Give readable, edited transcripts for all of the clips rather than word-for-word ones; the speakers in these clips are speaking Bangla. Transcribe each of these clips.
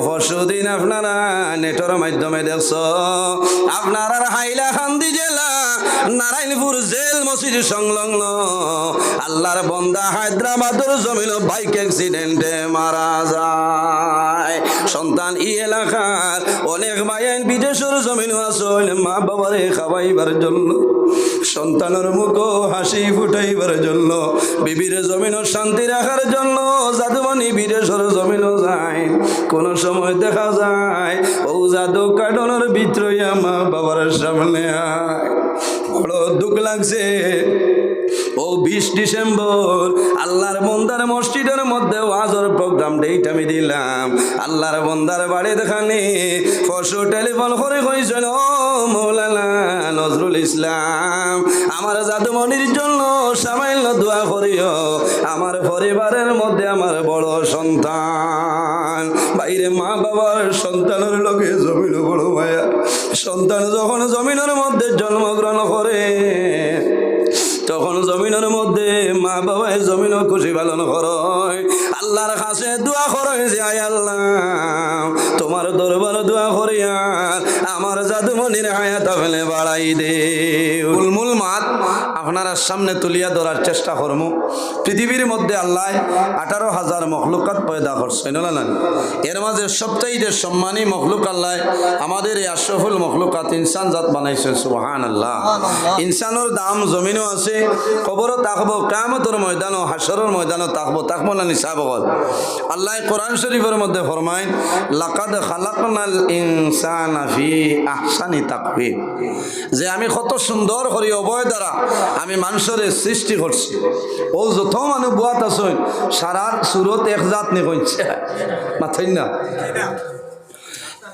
পরশুদিন আপনারা নেটের মাধ্যমে দেখছ আপনার হাইলাকান্দি জেলা নারায়ণপুর জেল মসজিদ সংলগ্ন আল্লাহর বন্দা হায়দ্রাবাদের জমিন বাইক অ্যাক্সিডেন্টে মারা যায়। সন্তান ই এলাকার অনেক মায়ের বিদেশের জমিন আসল মা বাবারে খাওয়াইবার জন্য, সন্তানের মুখ হাসি ফুটাইবার জন্য, বিবির জমিনও শান্তি রাখার জন্য জাদুমণি বিদেশের জমিনও যায়। কোন সময় দেখা যায় ও জাদু কাটনের ভিতরে মা বাবার সামনে আয়। বড় দুঃখ লাগছে। ও 20 ডিসেম্বর আল্লাহর বন্দার মসজিদের মধ্যে ওয়াজের প্রোগ্রাম ডেট আমি দিলাম। আল্লাহর বন্দার বাড়ি দেখানি পরশু টেলিফোন করে কইছেন, ও মৌলানা নজরুল ইসলাম আমার জাদুমণির জন্য সামান্য দোয়া করিও, আমার পরিবারের মধ্যে আমার বড় সন্তান। বাইরে মা বাবার সন্তানের লোকে জমিন বড় মায়া। সন্তান যখন জমিনের মধ্যে জন্মগ্রহণ করে তখন জমিনের মধ্যে মা বাবায় জমিনও খুশি পালন করয়। আল্লাহর কাছে দোয়া করয় যে আয় আল্লাহ তোমার দরবার দোয়া করিয়া আমার জাদুমণির হায়াত ফেলে বাড়াই দে। মূল মাত আপনারা সামনে তুলিয়া ধরার চেষ্টা করব। পৃথিবীর মধ্যে আল্লাহ 18,000 মখলুকাত পয়দা করছে না? এর মাঝে সবচাইতে সম্মানী মখলুক আল্লাহ আমাদের এই আশরাফুল মখলুকাত ইনসান জাত বানাইছে। সুবহানাল্লাহ। ইনসানের দাম জমিনও আছে, কবরও থাকবো, কিয়ামতের ময়দানও হাসরের ময়দানও থাকবো না নিসাব হল। আল্লাহ কোরআন শরীফের মধ্যে ফরমায় লাকাদ খালাকনাল ইনসানা ফি আহসানি তাকওয়িম, যে আমি কত সুন্দর করি অবয় দ্বারা আমি মানুষের সৃষ্টি করছি। ও যত মানুষ বুয়াত আছে সারার সুরত এক জাত নে কইছে মাথায় না।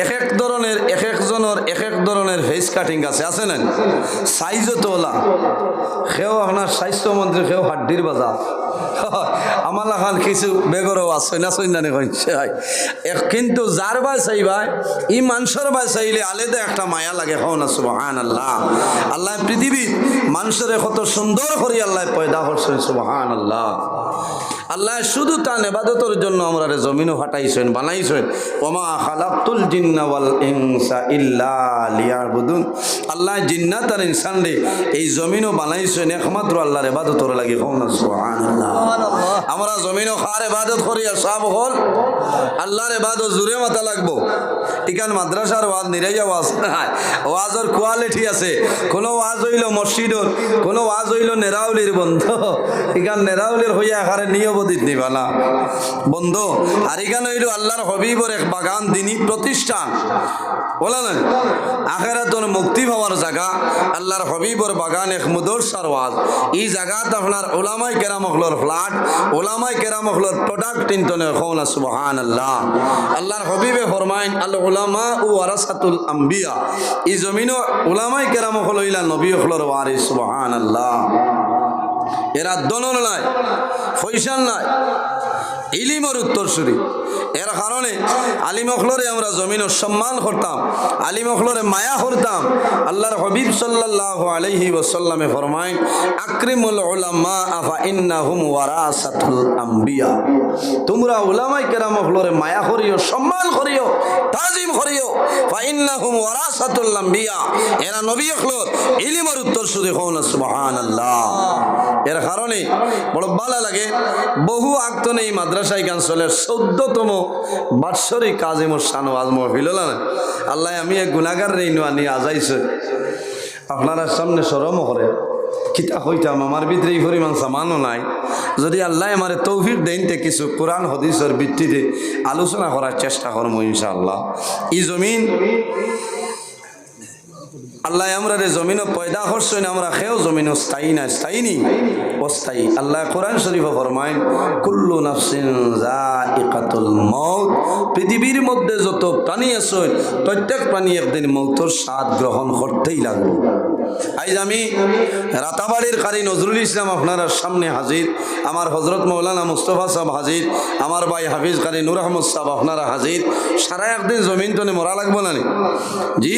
এক এক ধরনের এক একজনের এক এক ধরনের ফেস কাটিং আছে না? সাইজও তোলা সেও আপনার স্বাস্থ্যমন্ত্রী সেও হাড্ডির বাজার আমার লাখান কিছু বেগরও আছে না সৈন্যানে কইছে। কিন্তু যার বাই চাইবাই ই মানুষের বাই চাইলে আলাদা একটা মায়া লাগে। হও না সুবহানাল্লাহ। আল্লাহ পৃথিবীর মানুষের কত সুন্দর করে আল্লাহ পয়দা করছেন। সুবহানাল্লাহ। আল্লাহ শুধু তার ইবাদতের জন্য আমরা জমিনও ফাটাইছেন বানাইছেন। ওমা খালাকতুল জিন্না ওয়াল ইনসা ইল্লা লিয়াবুদুন। আল্লাহ জিন্নাত আর ইনসান রে এই জমিনও বানাইছেন একমাত্র আল্লাহর ইবাদতের লাগি। হও না সুবহানাল্লাহ। আমরা জমিনও খার ইবাদত করি আর সব হল আল্লাহর ইবাদত জুরে মাথা লাগবো। এখান মাদ্রাসার ওয়াজ নিরাইয়া ওয়াজ নাই, ওয়াজের কোয়ালিটি আছে। কোনো ওয়াজ হইল মসজিদর, কোনো ওয়াজ হইল নেরাউলির বন্ধ। এখান নেরাউলির হইয়া এখানে নিয়বদিত নিবালা বন্ধ। আর এখানে হইল আল্লাহর হবিবর এক বাগান দিনী প্রতিষ্ঠান। বলা না আখেরাতর মুক্তি পাওয়ার জায়গা আল্লাহর হবিবর বাগান এক মুদরসার ওয়াজ। এই জায়গাত আপনার ওলামাই কেরাম হলর ফ্ল্যাট, ওলামাই কেরাম হলর প্রোডাক্ট ইনটনে খোলা। সুবহানাল্লাহ। আল্লাহর হবিবে ফরমাইন আল উলামা ও ওয়ারাসাতুল আম্বিয়া। এই জমিনও ওলামাই কেরাম হল ইলা নবী হলর ওয়ারিস। সুবহানাল্লাহ। এরা দলন নাই, ফৈসাল নাই, ইলিমর উত্তরসূরি। এর কারণে আলিম অখলরে আমরা জমিনের সম্মান করতাম, আলিম অখলরে মায়া করতাম। আল্লাহর হাবিব সাল্লাল্লাহু আলাইহি ওয়াসাল্লামে ফরমায় আকরিমুল উলামা ফা ইন্নাহুম ওয়ারাসাতুল আম্বিয়া। তোমরা উলামায়ে কেরাম অখলরে মায়া করিও, সম্মান করিও, তাজিম করিও। ফা ইন্নাহুম ওয়ারাসাতুল আম্বিয়া। এরা নবী অখলর ইলিমর উত্তরসূরি। হও না সুবহানাল্লাহ। এর কারণে বড় ভালো লাগে। বহু আগতনে এই মাদ্রাসায় গান চলে 14তম বাৎসরিক কাজিমুর শান ওয়াজ মাহফিল। আল্লাহ আমি এক গুনাহগার রে আনি আজাইছে আপনারা সামনে শরমও করে কিতা হইতাম। আমার ভিতরে এই পরিমাণ সামানও নাই। যদি আল্লাহ আমার তৌফিক দেন তে কিছু কোরআন হাদিসের ভিত্তিতে আলোচনা করার চেষ্টা করব ইনশাআল্লাহ। এই জমিন আল্লাহ আমরা রে জমিনও পয়দা করছেন, আমরা খেয়েও জমিনও স্থায়ী না, স্থায়ী নি অস্থায়ী। আল্লাহ কোরআন শরীফে ফরমায় কুল্লু নাফসিন যায়িকাতুল মউত। পৃথিবীর মধ্যে যত প্রাণী আছে প্রত্যেক প্রাণী একদিন মৌতের স্বাদ গ্রহণ করতেই লাগবে। আজ আমি রাতাবাড়ির কারি নজরুল ইসলাম আপনার সামনে হাজির, আমার হজরত মৌলানা মুস্তফা সাহেব হাজির, আমার ভাই হাফিজ কারি নূর আহমদ সাহেব আপনারা হাজির। সারা একদিন জমিন তনে মরা লাগবো না নি? জি,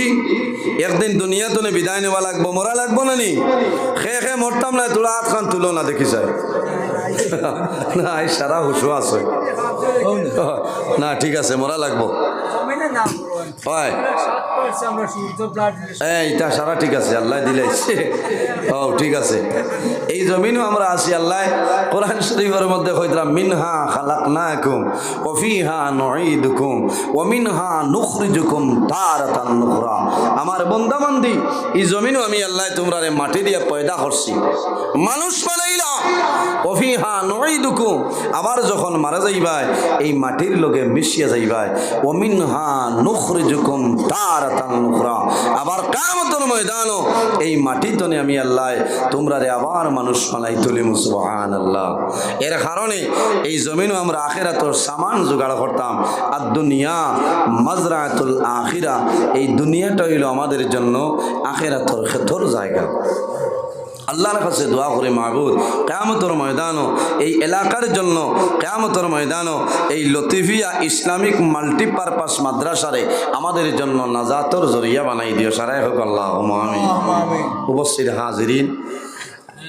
একদিন দুনিয়া তনে বিদায় নেওয়া লাগবো, মরা লাগবো না নি? খে খে মরতাম না, তোরা হাত খান তুলো না দেখি যায় না সারা হুশো আছে না ঠিক আছে মরা লাগবো হয় এইটা সারা ঠিক আছে আল্লাহ দিলাইছে ও ঠিক আছে এই জমিনও আমরা আছি আল্লাহ কোরআন শরীফের মধ্যে কইতাম মিনহা খালাকনাকুম ওয়া ফিহা নুঈদুকুম ওয়া মিনহা নুখরিজুকুম তারাতান নুখরা আমার বান্দা বান্দি এই জমিনও আমি আল্লাহ তোমরারে মাটি দিয়ে পয়দা করছি মানুষ বানাইলা ওয়া ফিহা নুঈদুকুম আবার যখন মারা যাইবাই এই মাটির লগে মিশিয়া যাইবাই ওয়া মিনহা নুখরিজুকুম তারাতান নুখরা আবার কিয়ামতের ময়দানও এই মাটি তনে আমি আল্লাহ তোমরারে আবার মানুষ বানাই তুলিম সুবহানাল্লাহ এর কারণে এই জমিনও আমরা আখিরাতের সামান জোগাড় করতাম আর দুনিয়া মাজরাতুল আখিরা এই দুনিয়াটা হইল আমাদের জন্য আখিরাতের খেতর জায়গা আল্লাহর কাছে দোয়া করে মাহবুদ কিয়ামতের ময়দানও এই এলাকার জন্য কিয়ামতের ময়দানও এই লতিফিয়া ইসলামিক মাল্টিপারপাস মাদ্রাসারে আমাদের জন্য নাজাতর জরিয়া বানাই দিও সারাই হোক আল্লাহুম্মা আমিন উপস্থিত হাজিরিন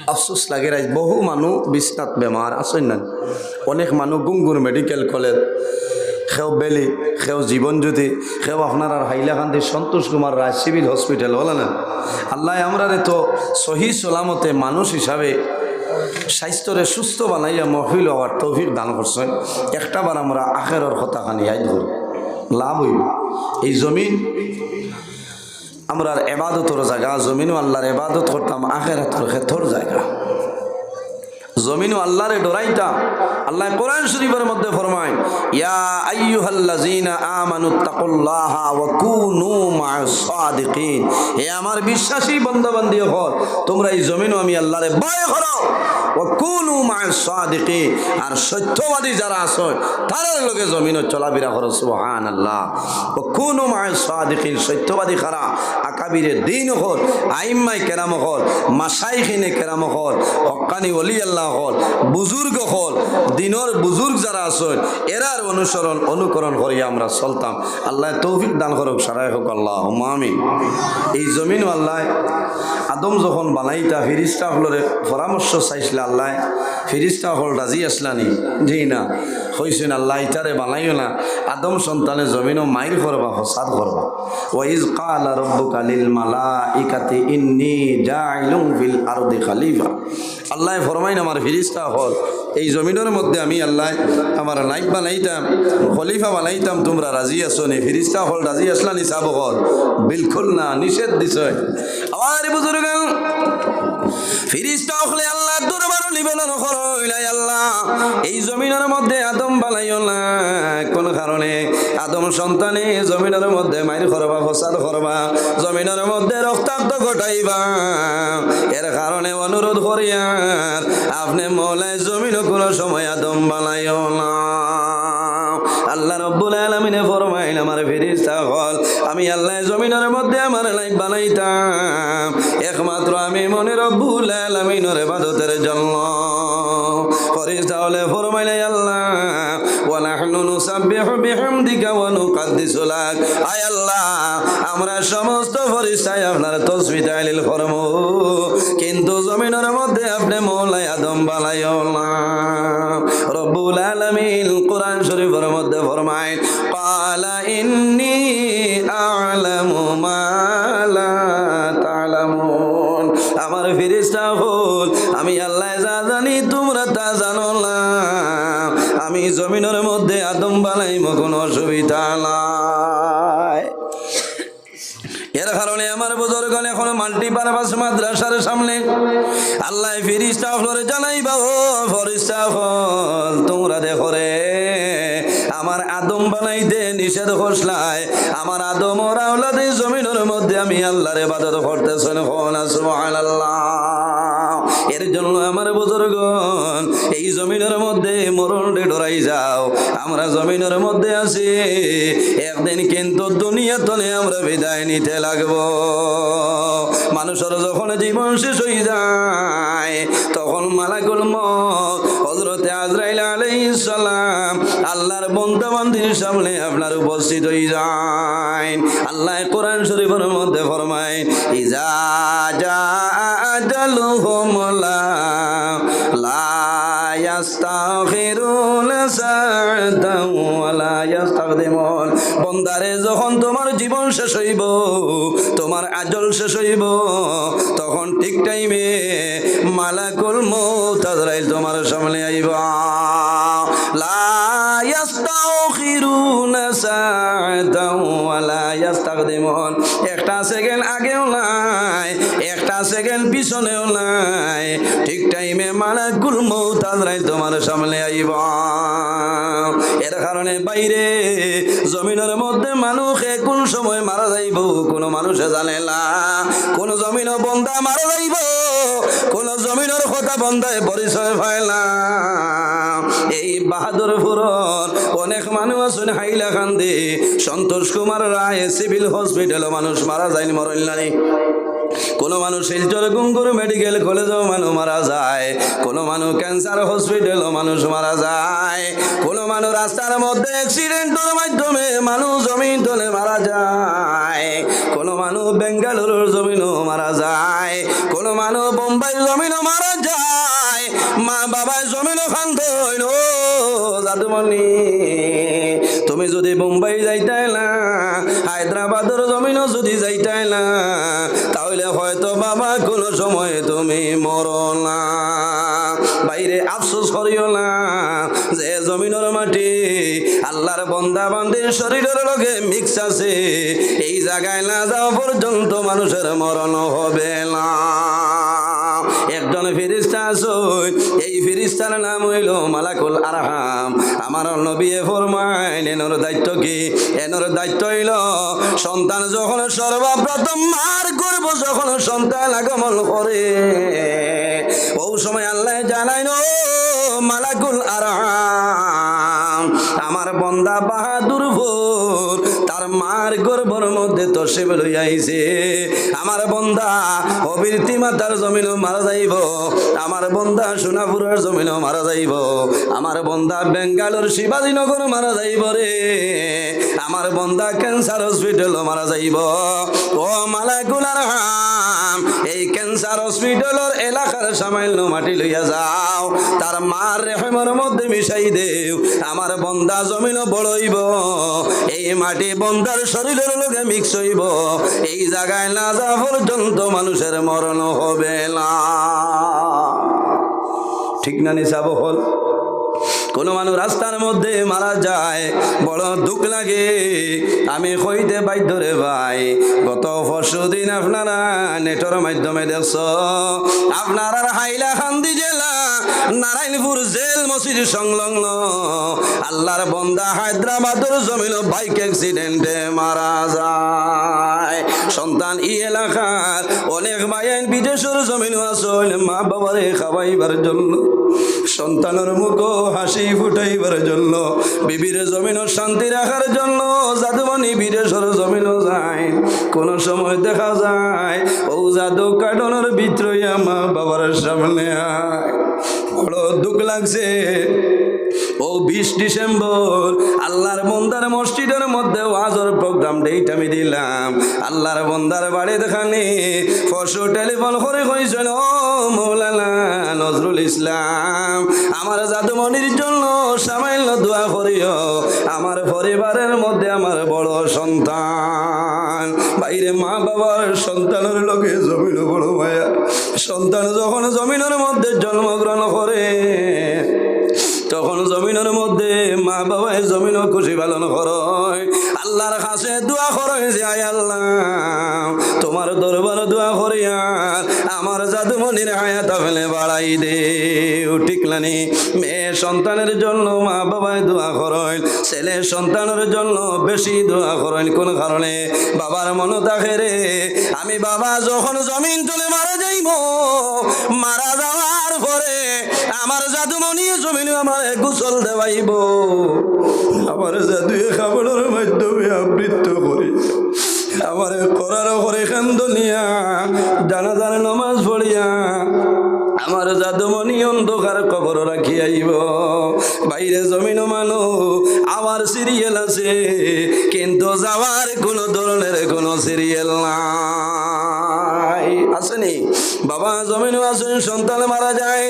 আফসোস লাগে রাজ বহু মানুষ বিছনাত বেমার আছেন না অনেক মানুষ গুঙ্গুর মেডিকেল কলেজ খেও বেলি খেও জীবনজ্যোতি খেও আপনার আর হাইলাকান্দি সন্তোষ কুমার রায় সিভিল হসপিটাল বলে না আল্লাহ আমরা তো সহি সালামতে মানুষ হিসাবে স্বাস্থ্যরে সুস্থ বানাইয়া মহিল হওয়ার তৌফিক দান করছেন একটাবার আমরা আখেরর কথাখানি আই ধর লাভ হইব এই জমিন আমরা এবাদতর জায়গা জমিনও আল্লাহর এবাদত করতাম আখেরাতর ক্ষেত্র জায়গা জমিনও আল্লাহরে ডরাইতাম আল্লাহ কোরআন শরীফের মধ্যে ফরমায় ইয়া আইয়ুহাল্লাযীনা আমানুত্তাকুল্লাহা ওয়া কুনু মা'আস সাদিকিন হে আমার বিশ্বাসী বান্দা-বান্দী হল তোমরা এই জমিনও আমি আল্লাহরে ভয় করো ওয়া কুনু মা'আস সাদিকিন আর সত্যবাদী যারা আছে তাদের লগে জমিনও চলাফেরা করো সুবহানাল্লাহ ওয়া কুনু মা'আস সাদিকিন সত্যবাদী কারা আকাবিরে দ্বীন হল আইম্মাই কেরাম হল মাশাইখিনে কেরাম হল হক্কানি ওলি আল্লাহ হল বুজুর্গ হল দিনর বুজুর্গ যারা আছেন এরার অনুকরণ করিয়া আমরা চলতাম আল্লাহ তৌফিক দান করুক সারাই হোক আল্লাহুম্মা আমিন এই জমিন আল্লাহ আদম যখন বানাইতা ফিরিস্তা হলরে পরামর্শ চাইছিল আল্লাহ ফিরিস্তা হল রাজি আসলানি জি না হইছেন আল্লাহ ইতারে বানাইও না আদম সন্তানের জমিনও মাইর করবা ফসাদ করবা ওয়াইজ ক্বালা রাব্বুকা লিল মালাইকাতি ইন্নী জাইলুন ফিল আরদি খলিফা আল্লাহ ফরমাইন আমার ফিরিস্তা হল এই জমিনের মধ্যে আমি আল্লাহ আমার লাইফ বানাইতাম খলিফা বানাইতাম তোমরা রাজি আসো নি ফিরিস্তা হল রাজি আসলা নি সাব হল বিলকুল না নিষেধ দিছ আমার বুজুর্গ ফিরিস্তা হলে আল্লাহ দরবার নিবেদন করো ইলাই আল্লাহ এই জমিনের মধ্যে আদম বানাইও না কোন কারণে আদম সন্তানে জমিনের মধ্যে মাইর করবা ফসাদ করবা জমিনের মধ্যে রক্তাক্ত ঘটাইবা এর কারণে অনুরোধ করিয়া আপনি মৌলায় জমিন কোনো সময় আদম বানাইও না আল্লাহ রব্বুল আলামিনে ফরমাইল আমার ফেরেশতা হল আমি আল্লাহ জমিনের মধ্যে আমার লাইফ বানাইতাম একমাত্র আমি মনে রব্বুল আলামিনের ইবাদতের জন্য ফেরেশতা হলে ফরমাইলে আল্লাহ ওয়া নাহনু নুসাব্বিহু বিহামদিকা ওয়া নুকদ্দিসু লাক আয় আল্লাহ আমরা সমস্ত ফেরেশতায় আপনার তাসবিহ তাহলিল করমু কিন্তু জমিনের মধ্যে আপনি মৌলাই আদম বানাইও না রব্বুল আলামিন কোরআন শরীফের মধ্যে ফরমায় ক্বালা ইন্নী আ'লামু মা লা তা'লামুন আমার ফেরেশতা হল আমি আল্লাহ যা জানি তোমরা তা জানো না আমি জমিনের মধ্যে আদম বানাইব কোনো অসুবিধা নাই এর কারণে আমার বুজুর্গণ এখন মাল্টিপারপাস মাদ্রাসার সামনে আল্লাহ ফেরেশতা হলরে জানাইবা ও ফেরেশতা হল তোমরা দেখো রে আমার আদম বানাইতে নিষেধ করছলাই আমার আদম ওর আওলাদে জমিনের মধ্যে আমি আল্লাহর ইবাদত করতেছেন সুবহানাল্লাহ এর জন্য আমার বুজুর্গণ এই জমিনের মধ্যে মরণে ডরাই যাও আমরা জমিনের মধ্যে আছি একদিন কিন্তু দুনিয়া তলে আমরা বিদায় নিতে লাগবো মানুষের যখন জীবন শেষ হয়ে যায় তখন মালাকুল মউত হযরতে আজরাইল আলাইহিস সালাম আল্লাহর বান্দা বান্দির সামনে আপনার উপস্থিত হয়ে যায় আল্লাহ কোরআন শরীফের মধ্যে ফরমায় ইজা জা আজালুহুম লা ইস্তাগফিরুনা সাআতাও ওয়া লা ইস্তাকদিমুন। বন্দারে যখন তোমার জীবন শেষ হইব, তোমার আজল শেষ হইব, তখন ঠিক টাইমে মালাকুল মউত আজরাইল তোমার সামনে আইবা। লা ইস্তাগফিরুনা সাআতাও ওয়া লা ইস্তাকদিমুন। একটা সেকেন্ড আগেও নাই, একটা সেকেন্ড পিছনেও নাই, ঠিক টাইমে মালাকুল মউত আজরাইল তোমার সামনে আইবা। এর কারণে বাইরে জমিনের মধ্যে মানুষে কোন সময় মারা যাইব কোন মানুষে জানে না। কোন জমিন বন্দা মারা যাইব, কোন জমিনের কথা বন্দায় পরিচয় পায় না। এই বাহাদুরপুরর অনেক মানুষ আছেন হাইলাকান্দি, সন্তোষ কুমার রায় সিভিল হসপিটাল মানুষ মারা যায়নি, মরল নাই। কোন মানুষ শিলচর গুঙ্গুর মেডিকেল কলেজেও মানুষ মারা যায়, কোন মানুষ ক্যান্সার হসপিটালও মানুষ মারা যায়, কোন মানুষ রাস্তার মধ্যে অ্যাক্সিডেন্টের মাধ্যমে মানুষ জমিন তলে মারা যায়, কোন মানুষ বেঙ্গালুরুর জমিনও মারা যায়, কোন মানুষ বোম্বাই জমিনও মারা যায়। মা বাবার জমিনও খান্ত হইল। জাদুমণি তুমি যদি বোম্বাই যাইতাই না, হায়দ্রাবাদের জমিনও যদি যাইতাই না, তাহলে হয়তো বাবা কোনো সময় তুমি মরো না। বাইরে আফসোস করিও না যে জমিনের মাটি আল্লাহর বন্দা বান্দির শরীরের লগে মিক্স আছে, এই জায়গায় না যাওয়া পর্যন্ত মানুষের মরণ হবে না। একজন ফেরেশতা আছে, এই ফেরেশতার নাম হইল মালাকুল আরহাম। আমার নবী ফরমাইন এনর দায়িত্ব কি? এনর দায়িত্ব হইল সন্তান যখন সর্বপ্রথম মার গর্ভ যখন সন্তান আগমন করে, ও সময় আল্লাহ জানাইন মালাকুল আরহাম আমার বন্দা বাহাদুরপুর তার মার গর্ভের মধ্যে তশরিফ লই আইছে। আমার বন্দা অবীরতি মাতার জমিনও মারা যাইব, আমার বন্দা সোনাপুরের জমিনও মারা যাইব, আমার বন্দা বেঙ্গালোর শিবাজীনগর মারা যাইব রে, আমার বন্দা ক্যান্সার হসপিটালও মারা যাইব। ও মালাকুল আরহাম এই ক্যান্সার হসপিটালের এলাকার সামান্য মাটি লইয়া যাও, তার মার রেহেমের মধ্যে মিশাই দেও, আমার বন্দা জমিনও বড়ইব, এই মাটি বন্দার শরীরের লগে মিক্স হইব, এই জায়গায় না যাওয়া পর্যন্ত মানুষের মরণ হবে না। ঠিক না নিসাব হল? কোন মানুষ রাস্তার মধ্যে মারা যায়, বড় দুঃখ লাগে। আমি কইতে বাধ্য রে ভাই, গত পরশুদিন আপনারা নেটের মাধ্যমে দেখছ, আপনার হাইলাকান্দি জেলা নারায়ণপুর জেল মসজিদ সংলগ্ন আল্লাহর বন্দা হায়দ্রাবাদের জমিন বাইক অ্যাক্সিডেন্টে মারা যায়। সন্তান ই এলাকার অনেক ভাইয়ের বিদেশের জমিন আসল মা বাবারে খাওয়াইবার জন্য, সন্তানের মুখ হাসি ফুটাইবার জন্য, বিবির জমিনও শান্তি রাখার জন্য জাদুমণি বিদেশের জমিনও যায়। কোন সময় দেখা যায় ও জাদু কাটনের ভিতরে মা বাবার সামনে আয়। বড় দুঃখ লাগছে। ও 20 ডিসেম্বর আল্লাহর বন্দার মসজিদের মধ্যে ওয়াজের প্রোগ্রাম ডেট আমি দিলাম। আল্লাহর বন্দার বাড়ি দেখানি পরশু টেলিফোন করে কইছেন, ও মৌলানা নজরুল ইসলাম আমার জাদুমণির জন্য সামান্য দোয়া করিও, আমার পরিবারের মধ্যে আমার বড় সন্তান। বাইরে মা বাবার সন্তানের লোকে জমিন বড় মায়া। সন্তান যখন জমিনের মধ্যে জন্মগ্রহণ করে তখন জমিনের মধ্যে মা বাবায় জমিন খুশি পালন করয়, আল্লাহর কাছে দোয়া করয় যে আয় আল্লাহ তোমার দরবার দোয়া করিয়া আমার জাদুমণির হায়াত ফেলে বাড়াই দে। ঠিক নানি? মেয়ে সন্তানের জন্য মা বাবায় দোয়া করয়, ছেলে সন্তানের জন্য বেশি দোয়া করয়। কোন কারণে? বাবার মনে থাকে রে আমি বাবা যখন জমিন তুলে মারা যাইব, মারা যাওয়ার পরে আমার জাদুমণি জমিন আমার গোসল দেওয়াইব, আমার জাদু খাবারের মাধ্যমে আবৃত্ত করি, আমার করার করে খান্দনিয়া জানাজার নমাজ পড়িয়া আমার জাদুমণি অন্ধকার কবর রাখি আইব। বাইরে জমিন মানু আমার সিরিয়াল আছে, কিন্তু যাওয়ার কোনো ধরনের কোনো সিরিয়াল নাই। আসেনি? বাবা জমিন আছেন, সন্তান মারা যায়,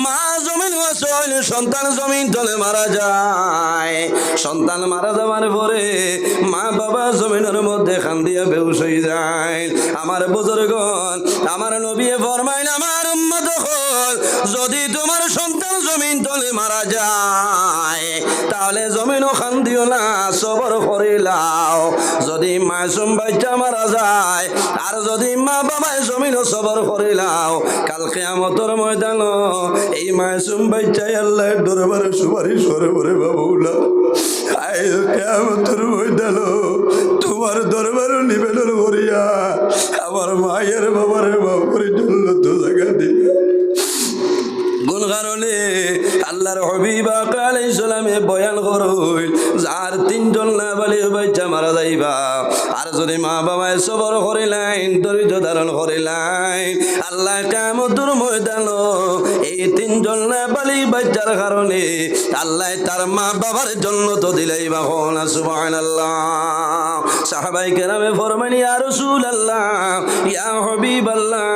মা জমিন হইল সন্তান জমিন তলে মারা যায়। সন্তান মারা যাওয়ার পরে মা বাবা জমিনের মধ্যে খান্দিয়া বেহুশ হয়ে যায়। আমার বুজুর্গণ, আমার নবী ফরমাইল, আমার উম্মত হল, যদি তোমার সন্তান জমিন তলে মারা যায় তাহলে জমিনও খান্দিও না, সবর করিলাও। যদি মাসুম বাচ্চা মারা যায় আর যদি মা বাবায় জমিনও সবর করিলাও, কাল কিয়ামতের ময়দান এই মাসুম বাচ্চাই আল্লাহর দরবারে সুপারিশ করে বলে বাবুলা, আই কিয়ামতের ময়দান তোমার দরবারে নিবেদন করিয়া আমার মায়ের বাবার বাবার জন্য তো জায়গা দিবে। কোন কারণে আল্লাহর হাবিব আলাইহিস সালামে বয়ান করুন, যার তিনজন নাবালিগ বাচ্চা মারা যাইবা আর যদি মা বাবায় সবর করিলেন, ধৈর্য ধারণ করিলেন, আল্লাহ কিয়ামতের ময়দান এই তিনজন নাবালিগ বাচ্চার কারণে আল্লাহ তার মা বাবার জন্য তো দিলাইবা। কোন সুবহানাল্লাহ। সাহাবায়ে কেরামে ফরমান, ইয়া রাসূলুল্লাহ, ইয়া হাবিবাল্লাহ,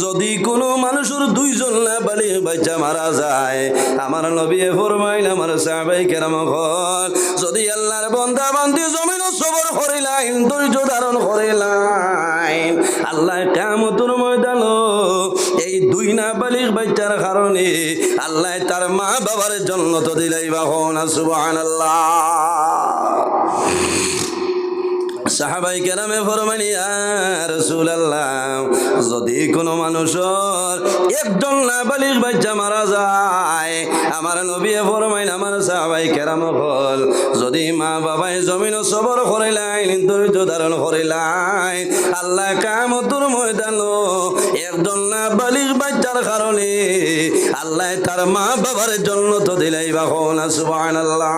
যদি কোনো মানুষের দুইজন নাবালিগ বাচ্চা মারা যায়, আমার নবী ফরমাইল, আমার সাহাবায়ে কেরাম হল, যদি আল্লাহর বান্দা বান্দি জমিন সবর করিলেন, ধৈর্য ধারণ করিলেন, আল্লাহ কিয়ামতের ময়দান এই দুই নাবালিগ বাচ্চার কারণে আল্লাহ তার মা বাবার জন্য তো দিলাইবা। না সুবহানাল্লাহ। সাহাবায়ে কেরামে ফরমান, ইয়া রাসূলুল্লাহ, যদি কোনো মানুষের একজন নাবালিগ বাচ্চা মারা যায়, আমার নবী ফরমাইন, আমার সাহাবায়ে কেরাম হল, যদি মা বাবায় জমিন সবর করিলেন, ধৈর্য ধারণ করিলেন, আল্লাহ কিয়ামতের ময়দান একজন নাবালিগ বাচ্চার কারণে আল্লাহ তার মা বাবার জন্য তো দিলাইবা। না সুবহানাল্লাহ।